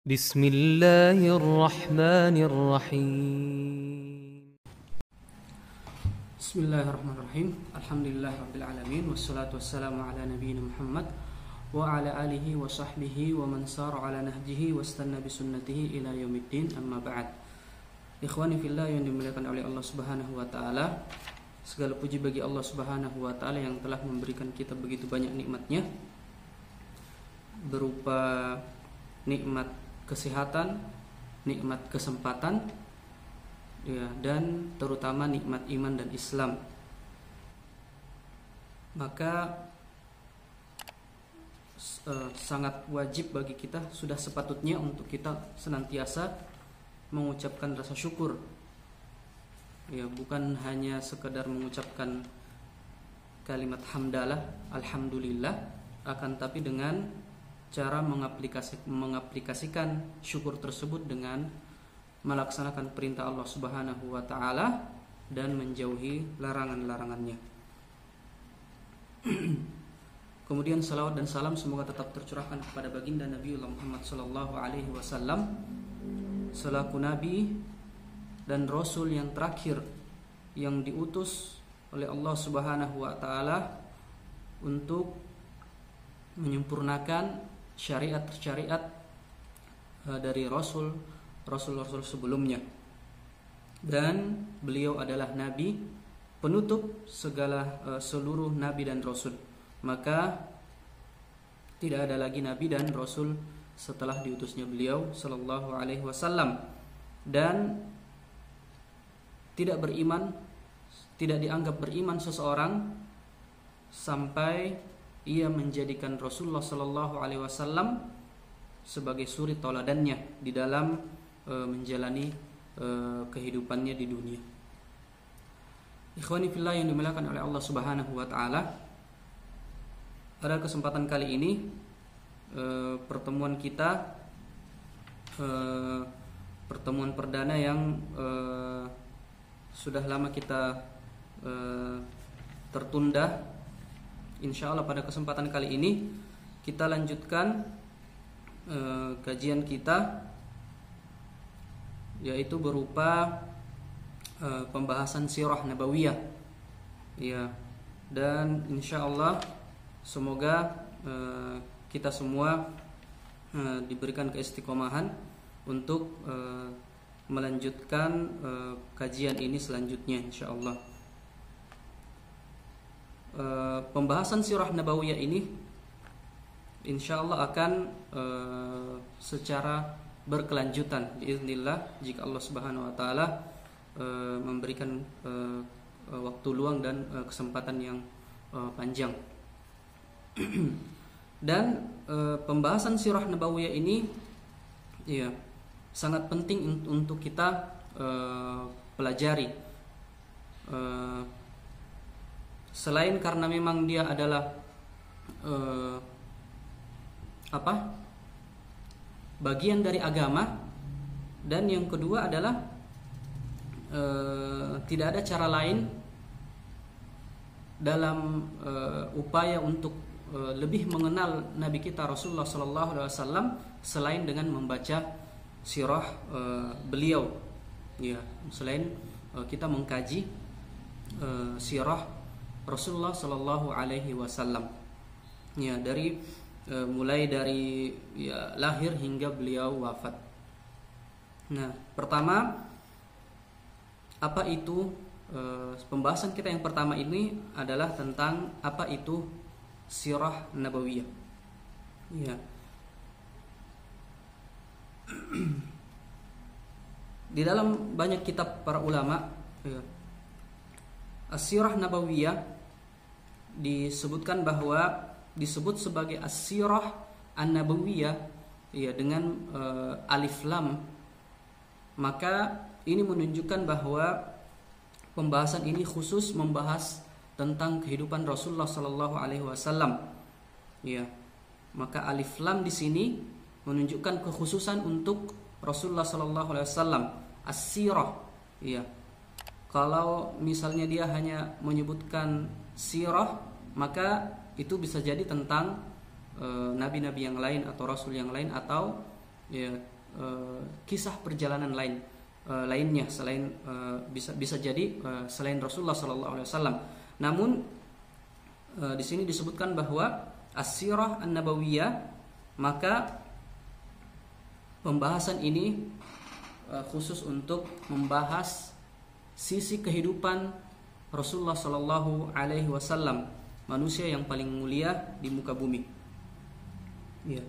بسم الله الرحمن الرحيم. بسم الله الرحمن الرحيم. الحمد لله رب العالمين والصلاة والسلام على نبينا محمد وعلى آله وصحبه ومن سار على نهجه واستنى بسنته إلى يوم الدين. أما بعد. Ikhwani fillah yang dimuliakan oleh Allah Subhanahu wa taala. Segala puji bagi Allah Subhanahu wa taala yang telah memberikan kita begitu banyak nikmatnya, berupa nikmat kesehatan, nikmat kesempatan, ya, dan terutama nikmat iman dan Islam. Maka sangat wajib bagi kita, sudah sepatutnya untuk kita senantiasa mengucapkan rasa syukur. Ya, bukan hanya sekedar mengucapkan kalimat hamdalah, alhamdulillah, akan tapi dengan cara mengaplikasikan syukur tersebut dengan melaksanakan perintah Allah Subhanahu wa taala dan menjauhi larangan-larangannya. Kemudian salawat dan salam semoga tetap tercurahkan kepada baginda Nabiullah Muhammad sallallahu alaihi wasallam selaku nabi dan rasul yang terakhir yang diutus oleh Allah Subhanahu wa taala untuk menyempurnakan syariat-syariat dari rasul sebelumnya. Dan beliau adalah nabi penutup seluruh nabi dan rasul. Maka tidak ada lagi nabi dan rasul setelah diutusnya beliau sallallahu alaihi wasallam. Dan tidak dianggap beriman seseorang sampai ia menjadikan Rasulullah sallallahu alaihi wasallam sebagai suri tauladannya di dalam menjalani kehidupannya di dunia. Ikhwani fillah yang dimuliakan oleh Allah Subhanahu wa taala, pada kesempatan kali ini pertemuan kita pertemuan perdana yang sudah lama kita tertunda. Insya Allah pada kesempatan kali ini kita lanjutkan kajian kita, yaitu berupa pembahasan sirah nabawiyah, ya. Dan insya Allah semoga kita semua diberikan keistiqomahan untuk melanjutkan kajian ini selanjutnya, insya Allah. Pembahasan sirah nabawiyah ini insya Allah akan secara berkelanjutan biiznillah, jika Allah Subhanahu wa taala memberikan waktu luang dan kesempatan yang panjang. Dan pembahasan sirah nabawiyah ini, ya, sangat penting untuk kita pelajari. Selain karena memang dia adalah bagian dari agama, dan yang kedua adalah tidak ada cara lain dalam upaya untuk lebih mengenal Nabi kita Rasulullah sallallahu alaihi wasallam selain dengan membaca sirah beliau, ya, selain kita mengkaji sirah Rasulullah sallallahu alaihi wasallam, ya, mulai dari lahir hingga beliau wafat. Nah, pertama, apa itu pembahasan kita yang pertama ini adalah tentang apa itu sirah nabawiyah, ya. Di dalam banyak kitab para ulama, ya, as-sirah nabawiyah disebutkan bahwa disebut sebagai as-sirah an-nabawiyah, ya, dengan alif lam. Maka ini menunjukkan bahwa pembahasan ini khusus membahas tentang kehidupan Rasulullah sallallahu alaihi wasallam, ya. Maka alif lam di sini menunjukkan kekhususan untuk Rasulullah sallallahu alaihi wasallam, as-sirah, ya. Kalau misalnya dia hanya menyebutkan sirah, maka itu bisa jadi tentang nabi-nabi yang lain atau rasul yang lain, atau ya kisah perjalanan lainnya selain bisa jadi selain Rasulullah Sallallahu Alaihi Wasallam. Namun di sini disebutkan bahwa as-sirah an-nabawiyah, maka pembahasan ini khusus untuk membahas sisi kehidupan Rasulullah Sallallahu Alaihi Wasallam, manusia yang paling mulia di muka bumi. Ya.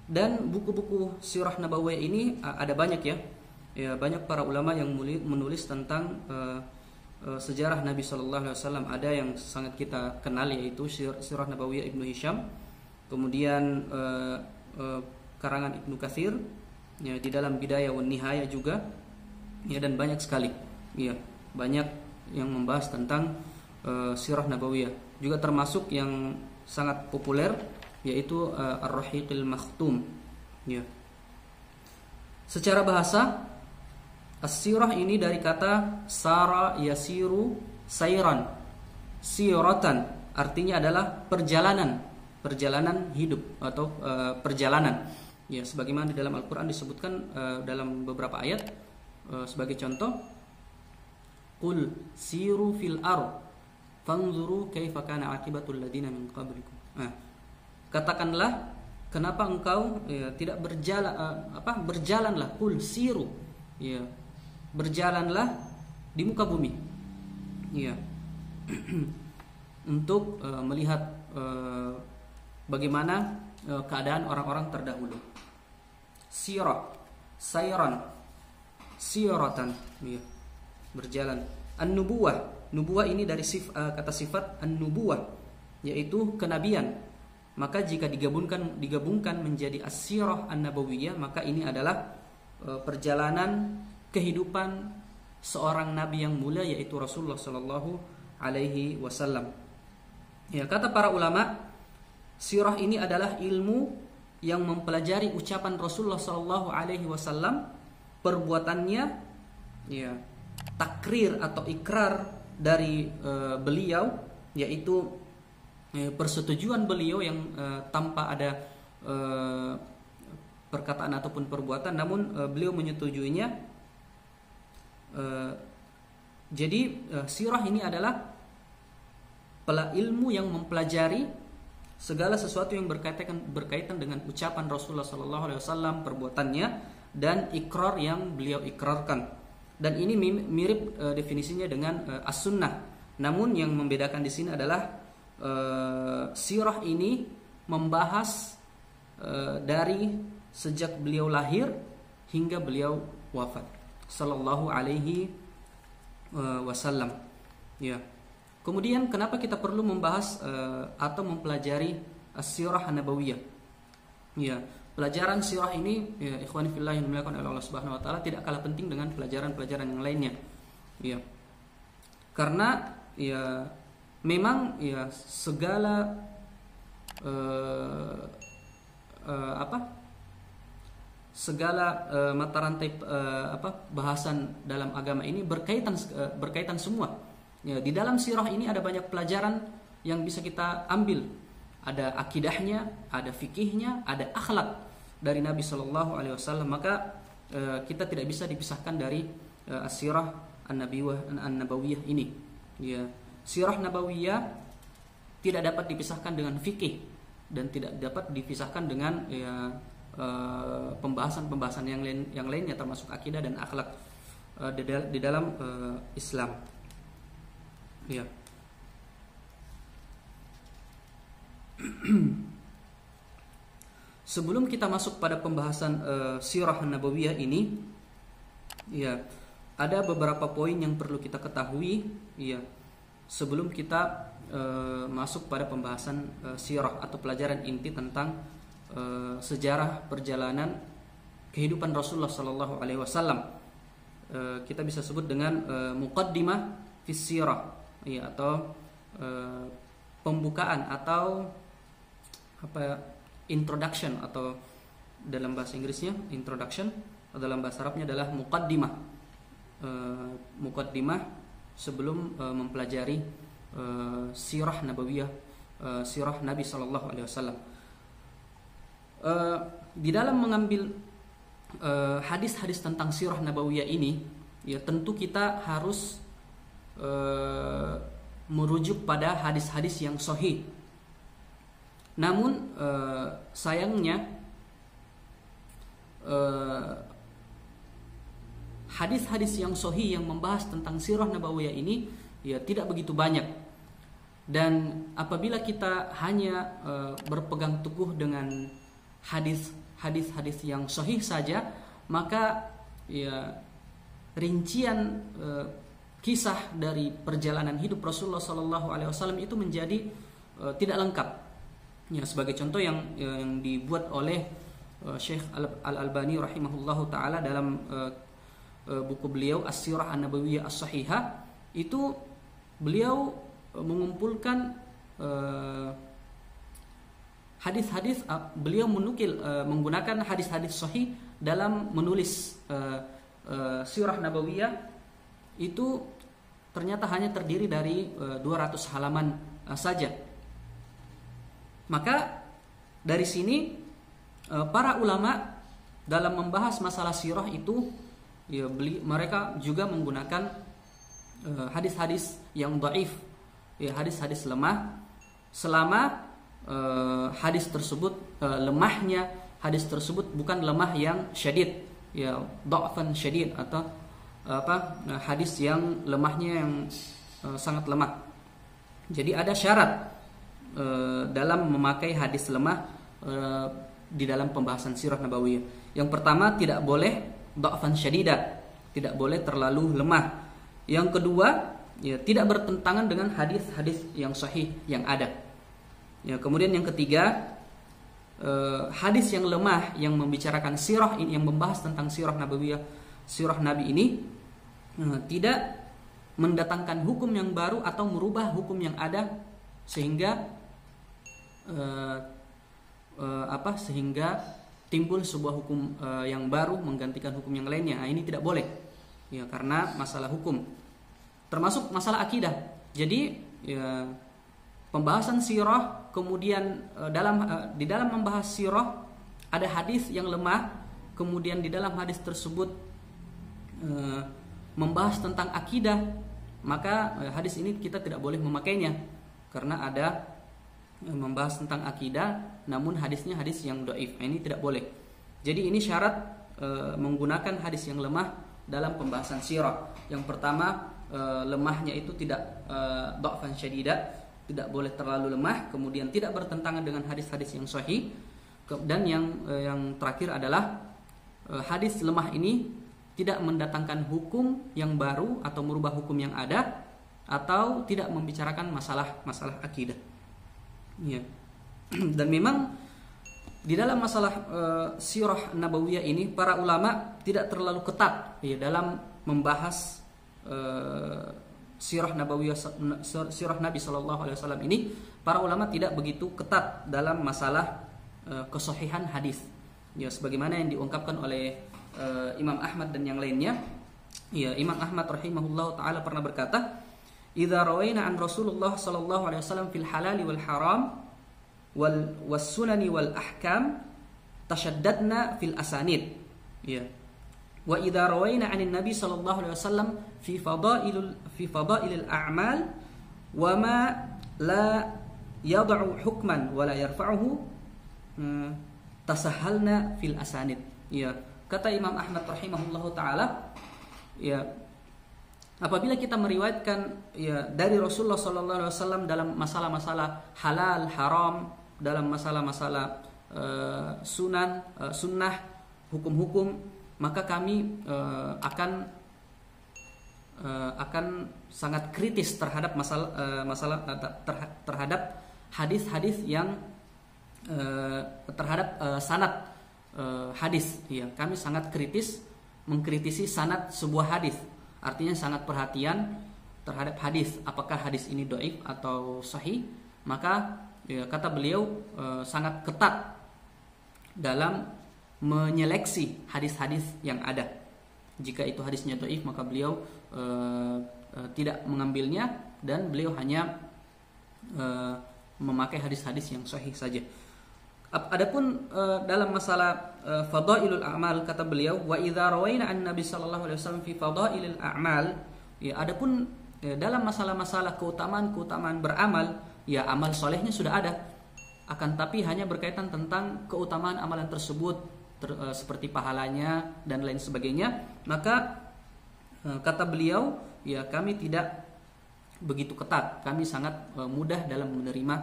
Dan buku-buku sirah nabawiyah ini ada banyak ya. Ya, banyak para ulama yang menulis tentang sejarah Nabi Sallallahu Alaihi Wasallam. Ada yang sangat kita kenal yaitu sirah nabawiyah Ibnu Hisham, kemudian karangan Ibnu Katsir, ya, di dalam Bidayah wan Nihayah juga, ya, dan banyak sekali, ya, banyak yang membahas tentang sirah nabawiyah. Juga termasuk yang sangat populer yaitu Ar-Rahiqil Makhtum, ya. Secara bahasa, as-sirah ini dari kata sara yasiru sayran, siratan artinya adalah perjalanan hidup atau perjalanan. Ya, sebagaimana di dalam Al-Qur'an disebutkan dalam beberapa ayat, sebagai contoh, qul siru fil ard fanzuru kaifa kana aqibatul ladina min qablikum. Katakanlah, kenapa engkau tidak berjalanlah, qul siru, ya, berjalanlah di muka bumi, ya, untuk melihat bagaimana keadaan orang-orang terdahulu. Sirah, sayran, siratan, ya, berjalan. An-nubuwah, nubuwah ini dari kata sifat an-nubuwah, yaitu kenabian. Maka jika digabungkan menjadi as-sirah an-nabawiyah, maka ini adalah perjalanan kehidupan seorang nabi yang mulia, yaitu Rasulullah Sallallahu Alaihi Wasallam. Ya, kata para ulama, sirah ini adalah ilmu yang mempelajari ucapan Rasulullah Sallallahu Alaihi Wasallam, perbuatannya, ya, takrir atau ikrar dari beliau, yaitu persetujuan beliau yang tanpa ada perkataan ataupun perbuatan, namun beliau menyetujuinya. Jadi sirah ini adalah ilmu yang mempelajari segala sesuatu yang berkaitan dengan ucapan Rasulullah Sallallahu Alaihi Wasallam, perbuatannya, dan ikrar yang beliau ikrarkan. Dan ini mirip definisinya dengan as-sunnah. Namun yang membedakan di sini adalah sirah ini membahas dari sejak beliau lahir hingga beliau wafat Sallallahu Alaihi Wasallam. Ya. Kemudian kenapa kita perlu membahas atau mempelajari as-sirah an-nabawiyah? Ya, pelajaran sirah ini, ya, ikhwani fillah yang dimuliakan oleh Allah Subhanahu wa taala, tidak kalah penting dengan pelajaran-pelajaran yang lainnya. Ya. Karena, ya, memang, ya, segala mata rantai bahasan dalam agama ini berkaitan semua. Ya, di dalam sirah ini ada banyak pelajaran yang bisa kita ambil. Ada akidahnya, ada fikihnya, ada akhlak dari Nabi Sallallahu Alaihi Wasallam. Maka kita tidak bisa dipisahkan dari as-sirah an-nabawiyah ini. Ya. Sirah nabawiyah tidak dapat dipisahkan dengan fikih dan tidak dapat dipisahkan dengan, ya, pembahasan yang lainnya termasuk akidah dan akhlak di dalam Islam. Ya. Sebelum kita masuk pada pembahasan sirah nabawiyah ini, ya, ada beberapa poin yang perlu kita ketahui, ya, sebelum kita masuk pada pembahasan sirah atau pelajaran inti tentang sejarah perjalanan kehidupan Rasulullah Sallallahu Alaihi Wasallam. Kita bisa sebut dengan muqaddimah fis sirah, ya, atau pembukaan atau introduction, atau dalam bahasa Inggrisnya introduction, atau dalam bahasa Arabnya adalah muqaddimah. Muqaddimah sebelum mempelajari sirah nabawiyah, sirah Nabi Sallallahu Alaihi Wasallam. di dalam mengambil hadis-hadis tentang sirah nabawiyah ini, ya tentu kita harus merujuk pada hadis-hadis yang sahih. Namun sayangnya hadis-hadis yang sahih yang membahas tentang sirah nabawiyah ini ya tidak begitu banyak. Dan apabila kita hanya berpegang teguh dengan hadis-hadis yang sahih saja, maka ya rincian kisah dari perjalanan hidup Rasulullah SAW itu menjadi tidak lengkap. Ya, sebagai contoh yang dibuat oleh Syekh Al-Albani rahimahullahu taala dalam buku beliau As-Sirah An-Nabawiyah As-Sahihah, itu beliau mengumpulkan hadis-hadis, beliau menukil menggunakan hadis-hadis sahih dalam menulis Sirah Nabawiyah. Itu ternyata hanya terdiri dari 200 halaman saja. Maka dari sini para ulama dalam membahas masalah sirah itu ya, mereka juga menggunakan hadis-hadis yang dhaif, ya, hadis-hadis lemah, selama hadis tersebut lemahnya hadis tersebut bukan lemah yang syadid, ya, dha'fan syadid, atau hadis yang lemahnya yang sangat lemah. Jadi ada syarat dalam memakai hadis lemah di dalam pembahasan sirah nabawiyah. Yang pertama, tidak boleh dha'fan syadida, tidak boleh terlalu lemah. Yang kedua, ya, tidak bertentangan dengan hadis-hadis yang sahih yang ada. Ya, kemudian yang ketiga, hadis yang lemah yang membicarakan sirah ini, yang membahas tentang sirah nabawiyah, sirah Nabi ini tidak mendatangkan hukum yang baru atau merubah hukum yang ada sehingga sehingga timbul sebuah hukum yang baru menggantikan hukum yang lainnya. Nah, ini tidak boleh, ya, karena masalah hukum, termasuk masalah akidah. Jadi ya, pembahasan sirah, kemudian di dalam membahas sirah ada hadis yang lemah, kemudian di dalam hadis tersebut membahas tentang akidah, maka hadis ini kita tidak boleh memakainya karena ada membahas tentang akidah namun hadisnya hadis yang dhaif. Ini tidak boleh. Jadi ini syarat menggunakan hadis yang lemah dalam pembahasan sirah. Yang pertama, lemahnya itu tidak dha'fan syadida, tidak boleh terlalu lemah, kemudian tidak bertentangan dengan hadis-hadis yang sahih. Dan yang terakhir adalah hadis lemah ini tidak mendatangkan hukum yang baru atau merubah hukum yang ada, atau tidak membicarakan masalah akidah. Ya. Dan memang di dalam masalah sirah nabawiyah ini para ulama tidak terlalu ketat, ya, dalam membahas sirah nabawiyah, sirah Nabi SAW ini. Para ulama tidak begitu ketat dalam masalah kesahihan hadis, ya, sebagaimana yang diungkapkan oleh Imam Ahmad dan yang lainnya. Ya, Imam Ahmad rahimahullah taala pernah berkata, "Idza rawaina an Rasulullah sallallahu alaihi wasallam fil halal wal haram was sunani wal ahkam tashaddadna fil asanid." Ya. Wa idza rawaina 'anil nabi sallallahu alaihi wasallam fi fadailil a'mal wa ma la yad'u hukman wa la yarfa'uhu tasahhalna fil asanid. Ya, kata Imam Ahmad rahimahullahu taala, ya, apabila kita meriwayatkan, ya, dari Rasulullah sallallahu alaihi wasallam dalam masalah-masalah halal, haram, dalam masalah-masalah sunnah, hukum-hukum, maka kami akan sangat kritis terhadap terhadap hadis-hadis yang terhadap sanad hadis. Ya, kami sangat kritis mengkritisi sanad sebuah hadis. Artinya sangat perhatian terhadap hadis, apakah hadis ini dhaif atau sahih. Maka, ya, kata beliau sangat ketat dalam menyeleksi hadis-hadis yang ada. Jika itu hadisnya dhaif, maka beliau tidak mengambilnya dan beliau hanya memakai hadis-hadis yang sahih saja. Adapun dalam masalah fadailul a'mal, kata beliau, wa idza rawaina an Nabi sallallahu alaihi wasallam fi fadailil a'mal, ya adapun dalam masalah-masalah keutamaan-keutamaan beramal, ya amal solehnya sudah ada, akan tapi hanya berkaitan tentang keutamaan amalan tersebut, seperti pahalanya dan lain sebagainya, maka kata beliau, ya kami tidak begitu ketat, kami sangat mudah dalam menerima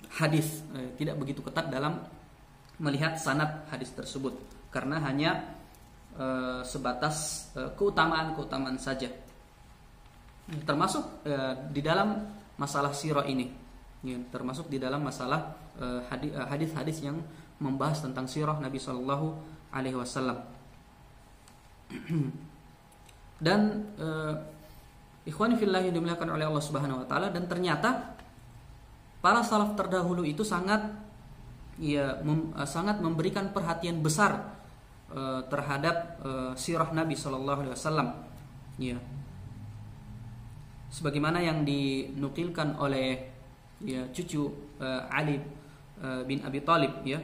hadis, tidak begitu ketat dalam melihat sanad hadis tersebut, karena hanya sebatas keutamaan-keutamaan saja, termasuk di dalam masalah sirah ini, ya, termasuk di dalam masalah hadis-hadis yang membahas tentang sirah Nabi Shallallahu Alaihi Wasallam. Dan ikhwani fillah yang dimuliakan oleh Allah Subhanahu Wa Taala, dan ternyata para salaf terdahulu itu sangat memberikan perhatian besar terhadap sirah Nabi Shallallahu Alaihi Wasallam, ya, sebagaimana yang dinukilkan oleh cucu Ali bin Abi Thalib, ya,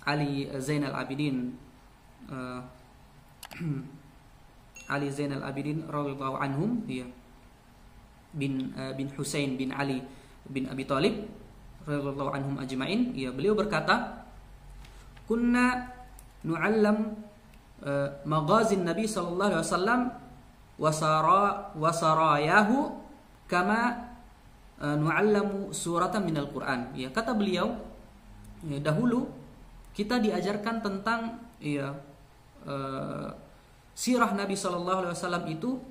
Ali Zainal Abidin, Ali Zainal Abidin radhiyallahu anhum, ya, bin Husain bin Ali bin Abi Thalib radhiyallahu anhum ajmain, ya, beliau berkata, kunna nu'allam maghazin Nabi sallallahu alaihi wasallam wa sarayahu kama nu'allamu suratan minal Quran. Ya, kata beliau, ya, dahulu kita diajarkan tentang, ya, sirah Nabi sallallahu alaihi wasallam itu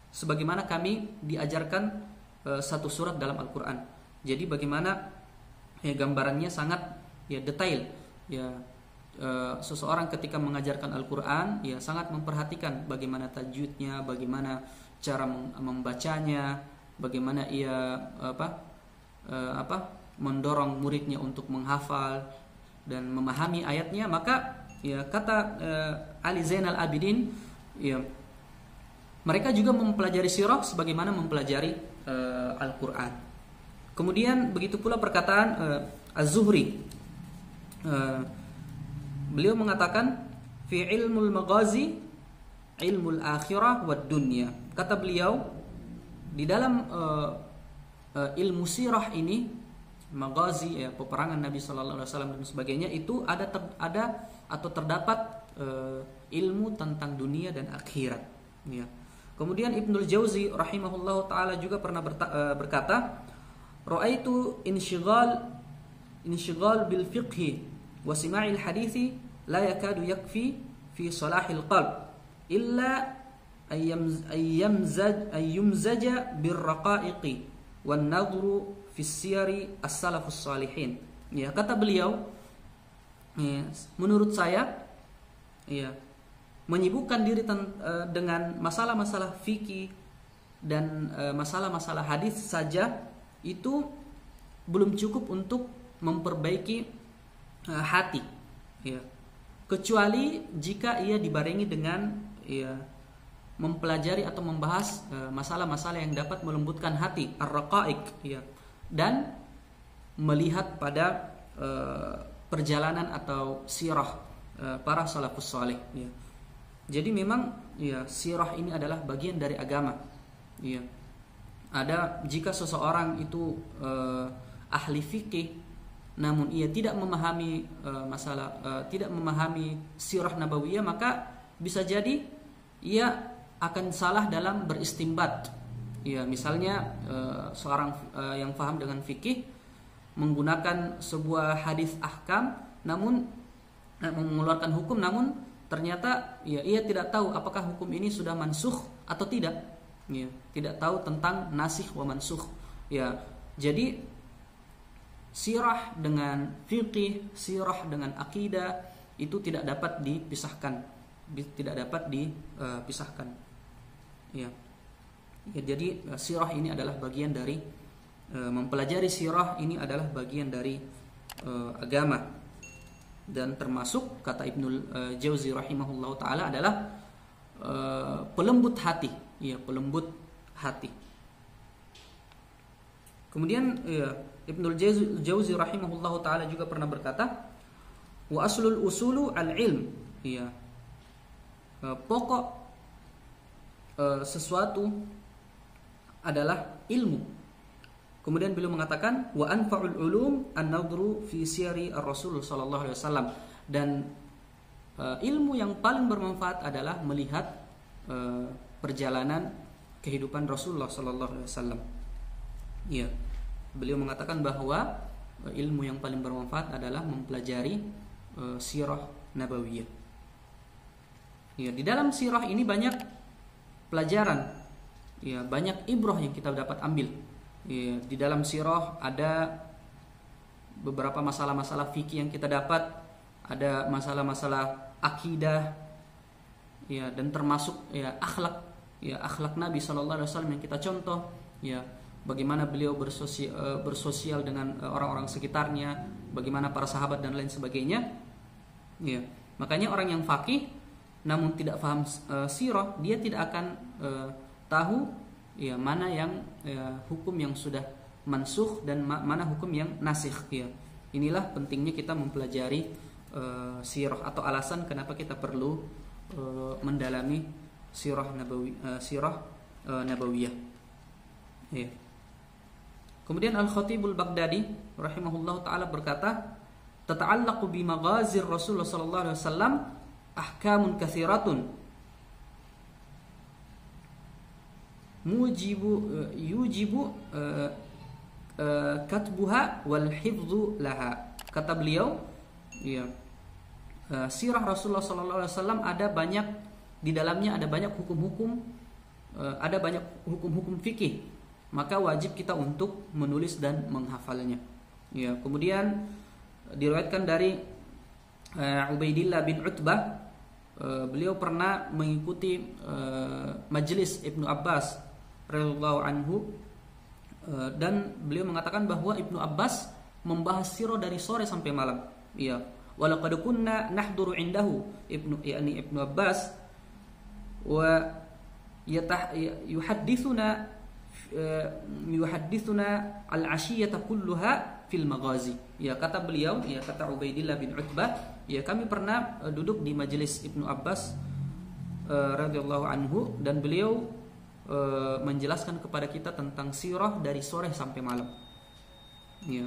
sebagaimana kami diajarkan satu surat dalam Al-Quran. Jadi bagaimana, ya, gambarannya sangat, ya, detail, ya, seseorang ketika mengajarkan Al-Quran, ya, sangat memperhatikan bagaimana tajwidnya, bagaimana cara membacanya, bagaimana ia mendorong muridnya untuk menghafal dan memahami ayatnya. Maka, ya, kata Ali Zainal Abidin, ya, mereka juga mempelajari sirah sebagaimana mempelajari Al-Quran. Kemudian begitu pula perkataan Az-Zuhri, beliau mengatakan, fi ilmul maghazi ilmul akhirah wad dunya. Kata beliau, di dalam ilmu sirah ini, maghazi, ya, peperangan Nabi sallallahu alaihi wasallam dan sebagainya, itu ada atau terdapat ilmu tentang dunia dan akhirat, ya. Kemudian Ibnul Jauzi rahimahullahu taala juga pernah berkata, ra'aitu inshighal bil fiqhi wa sima'il hadithi la yakadu yakfi fi salahil qalb illa ayyumzaja bir raqaiqi wan nadhru fi siyari as-salafus salihin. Ya, kata beliau, ya, menurut saya, ya, menyibukkan diri dengan masalah-masalah fikih dan masalah-masalah hadis saja itu belum cukup untuk memperbaiki hati, ya, kecuali jika ia dibarengi dengan, ya, mempelajari atau membahas masalah-masalah yang dapat melembutkan hati, ar-raqaiq, ya, dan melihat pada perjalanan atau sirah para salafus saleh, ya. Jadi memang, ya, sirah ini adalah bagian dari agama, ya. Jika seseorang itu ahli fikih namun ia tidak memahami tidak memahami sirah nabawiyah, maka bisa jadi ia akan salah dalam beristimbat, ya. Misalnya seorang yang paham dengan fikih menggunakan sebuah hadis ahkam, namun mengeluarkan hukum, namun ternyata, ya, ia tidak tahu apakah hukum ini sudah mansukh atau tidak, ya, tidak tahu tentang nasikh wa mansukh, ya. Jadi sirah dengan fiqih, sirah dengan akidah itu tidak dapat dipisahkan, ya. Ya, jadi sirah ini adalah bagian dari mempelajari sirah ini adalah bagian dari agama. Dan termasuk, kata Ibnul Jauzi rahimahullah ta'ala, adalah pelembut hati, ya, pelembut hati. Kemudian Ibnul Jauzi rahimahullahu taala juga pernah berkata, wa aslul usulu al-ilm. Ya. Pokok sesuatu adalah ilmu. Kemudian beliau mengatakan, wa anfa'ul ulum an-nadhru fi siyari ar-rasul sallallahu alaihi wasallam, dan ilmu yang paling bermanfaat adalah melihat perjalanan kehidupan Rasulullah sallallahu alaihi wasallam. Ya. Beliau mengatakan bahwa ilmu yang paling bermanfaat adalah mempelajari sirah nabawiyah. Ya, di dalam sirah ini banyak pelajaran, ya, banyak ibrah yang kita dapat ambil. Ya, di dalam sirah ada beberapa masalah-masalah fikih yang kita dapat, ada masalah-masalah akidah, ya, dan termasuk akhlak Nabi sallallahu alaihi wasallam yang kita contoh, ya. Bagaimana beliau bersosial dengan orang-orang sekitarnya, bagaimana para sahabat dan lain sebagainya. Ya, makanya orang yang faqih namun tidak paham sirah, dia tidak akan tahu ya mana yang hukum yang sudah mansukh dan mana hukum yang nasikh. Ya. Inilah pentingnya kita mempelajari sirah, atau alasan kenapa kita perlu mendalami sirah nabawiyah. Ya. Kemudian Al-Khatibul Baghdadi rahimahullah taala berkata, tata'allaqu bi maghazir Rasulullah sallallahu alaihi wasallam ahkamun katsiratun yujibu katbuha wal hifdzu laha. Kata beliau, ya, sirah Rasulullah sallallahu alaihi wasallam ada banyak di dalamnya, ada banyak hukum-hukum, ada banyak hukum-hukum fikih. Maka wajib kita untuk menulis dan menghafalnya. Ya, kemudian diriwayatkan dari Ubaidillah bin Utbah, beliau pernah mengikuti majelis Ibnu Abbas radhiyallahu anhu, dan beliau mengatakan bahwa Ibnu Abbas membahas sirah dari sore sampai malam. Ya, walaqad kunna nahduru indahu Ibnu Abbas wa yuhaddithuna al-ashiyata kulluha fil maghazi. Ya, kata beliau, ya, kata Ubaidillah bin Utbah, ya, kami pernah duduk di majelis Ibnu Abbas radhiyallahu anhu, dan beliau menjelaskan kepada kita tentang sirah dari sore sampai malam. Ya.